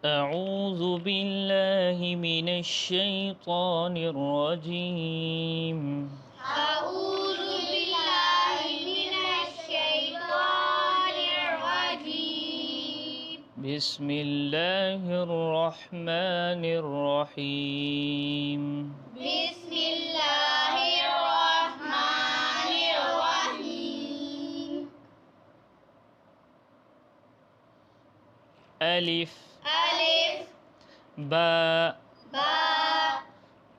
أعوذ بالله من الشيطان الرجيم. أعوذ بالله من الشيطان الرجيم. بسم الله الرحمن الرحيم. بسم الله الرحمن الرحيم. ألف ألف باء باء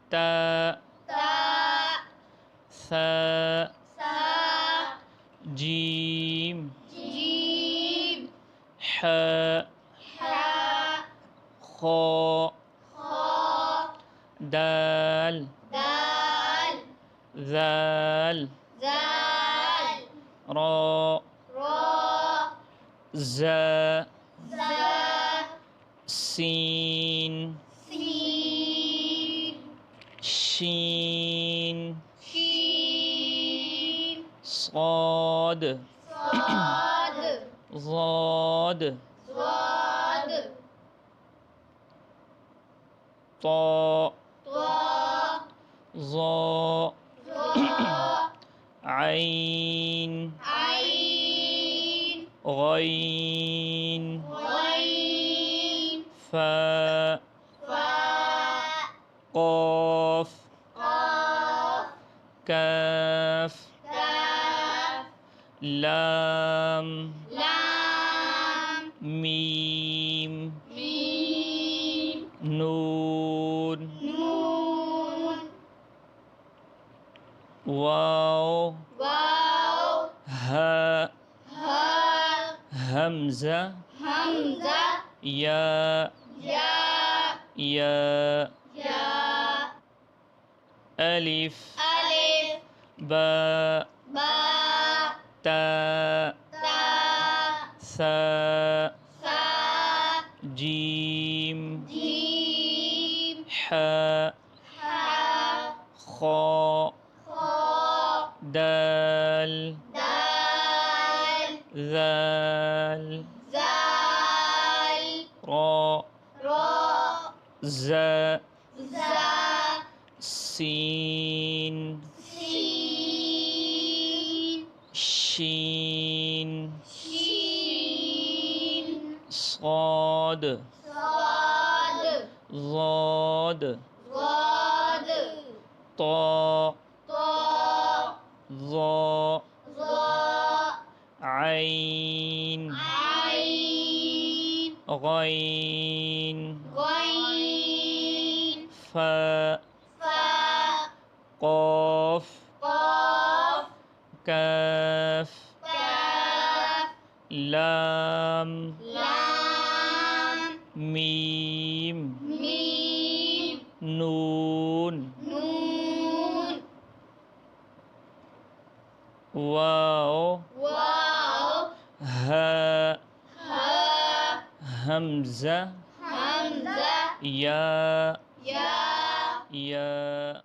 تاء تاء ثاء ثاء جيم جيم حاء حاء خاء خاء دال دال ذال ذال راء راء زاء زا سين سين شين شين صاد صاد ضاد ضاد طاء طاء ظاء ظاء عين عين غين غين فاء فاء قاف قاف كاف كاف لام لام ميم ميم نون نون واو واو هاء هاء همزة همزة ياء ياء ياء ياء ألف ألف باء باء تاء تاء ثاء ثاء جيم جيم حاء حاء خاء خاء دال دال ذال زال راء راء زاء زا سين سين شين شين صاد صاد ضاد ضاد طاء طاء ظاء ظاء عين عين غين غين فاء فاء قاف قاف كاف كاف لام لام ميم ميم نون نون واو واو هاء هاء همزة همزة ياء ياء ياء